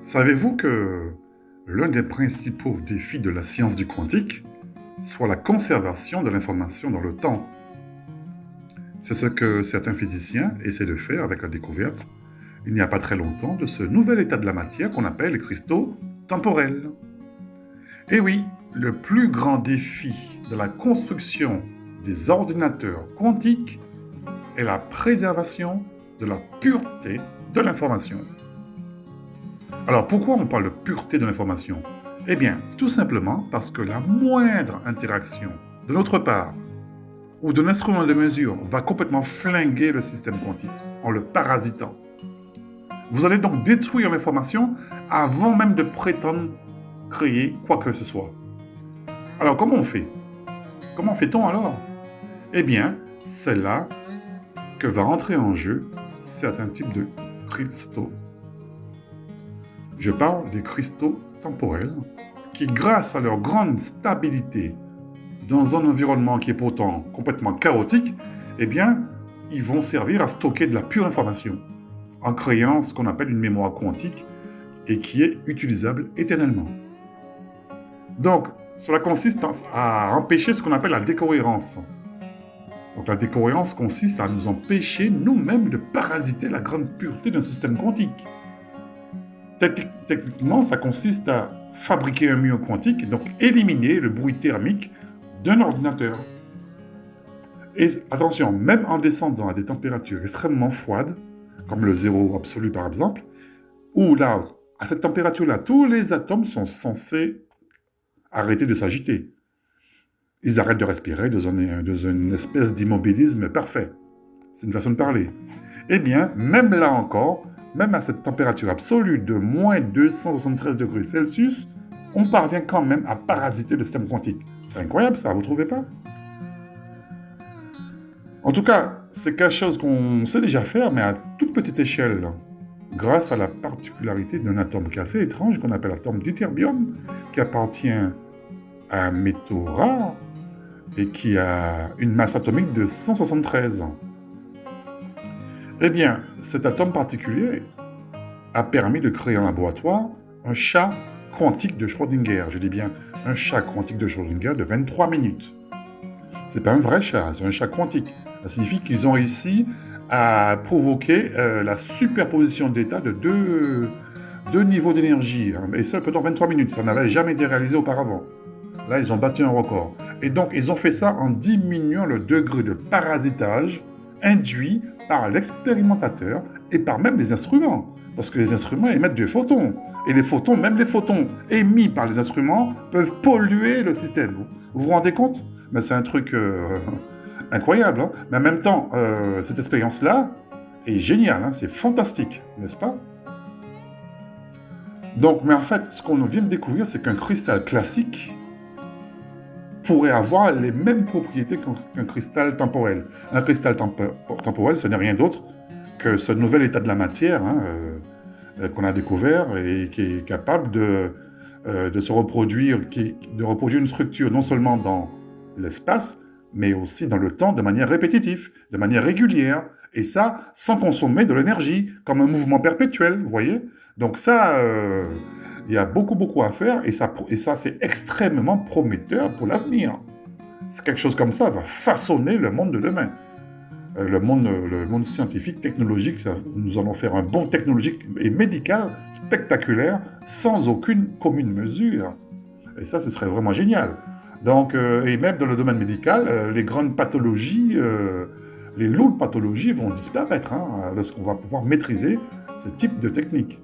Savez-vous que l'un des principaux défis de la science du quantique soit la conservation de l'information dans le temps? C'est ce que certains physiciens essaient de faire avec la découverte, il n'y a pas très longtemps, de ce nouvel état de la matière qu'on appelle les cristaux temporels. Et oui, le plus grand défi de la construction des ordinateurs quantiques est la préservation de la pureté de l'information. Alors pourquoi on parle de pureté de l'information? Eh bien, tout simplement parce que la moindre interaction de notre part ou d'un instrument de mesure va complètement flinguer le système quantique en le parasitant. Vous allez donc détruire l'information avant même de prétendre créer quoi que ce soit. Alors comment on fait? Comment fait-on alors? Eh bien, c'est là que va entrer en jeu certains types de cristaux. Je parle des cristaux temporels qui, grâce à leur grande stabilité dans un environnement qui est pourtant complètement chaotique, eh bien, ils vont servir à stocker de la pure information en créant ce qu'on appelle une mémoire quantique et qui est utilisable éternellement. Donc, cela consiste à empêcher ce qu'on appelle la décohérence. Donc, la décohérence consiste à nous empêcher nous-mêmes de parasiter la grande pureté d'un système quantique. Techniquement, ça consiste à fabriquer un mur quantique, donc éliminer le bruit thermique d'un ordinateur. Et attention, même en descendant à des températures extrêmement froides, comme le zéro absolu par exemple, où là, à cette température-là, tous les atomes sont censés arrêter de s'agiter. Ils arrêtent de respirer dans une espèce d'immobilisme parfait. C'est une façon de parler. Eh bien, même là encore, même à cette température absolue de moins 273 degrés Celsius, on parvient quand même à parasiter le système quantique. C'est incroyable ça, vous ne trouvez pas? En tout cas, c'est quelque chose qu'on sait déjà faire, mais à toute petite échelle, grâce à la particularité d'un atome qui est assez étrange, qu'on appelle l'atome d'ytterbium, qui appartient à un métaux rare et qui a une masse atomique de 173. Eh bien, cet atome particulier a permis de créer en laboratoire un chat quantique de Schrödinger. Je dis bien un chat quantique de Schrödinger de 23 minutes. C'est pas un vrai chat, c'est un chat quantique. Ça signifie qu'ils ont réussi à provoquer la superposition d'états de deux niveaux d'énergie. Et ça, pendant 23 minutes. Ça n'avait jamais été réalisé auparavant. Là, ils ont battu un record. Et donc, ils ont fait ça en diminuant le degré de parasitage induit par l'expérimentateur et par même les instruments. Parce que les instruments émettent des photons. Et les photons, même les photons émis par les instruments, peuvent polluer le système. Vous vous rendez compte? Mais c'est un truc incroyable. Hein, mais en même temps, cette expérience-là est géniale. Hein, c'est fantastique, n'est-ce pas? Donc, mais en fait, ce qu'on vient de découvrir, c'est qu'un cristal classique pourrait avoir les mêmes propriétés qu'un cristal temporel. Un cristal temporel, ce n'est rien d'autre que ce nouvel état de la matière qu'on a découvert et qui est capable de se reproduire, de reproduire une structure non seulement dans l'espace, mais aussi dans le temps de manière répétitive, de manière régulière, et ça sans consommer de l'énergie, comme un mouvement perpétuel, vous voyez? Donc ça, il y a beaucoup à faire, et ça c'est extrêmement prometteur pour l'avenir. C'est quelque chose comme ça va façonner le monde de demain. Le monde scientifique, technologique, nous allons faire un bond technologique et médical spectaculaire, sans aucune commune mesure. Et ça, ce serait vraiment génial. Donc, et même dans le domaine médical, les grandes pathologies, les lourdes pathologies vont disparaître lorsqu'on va pouvoir maîtriser ce type de technique.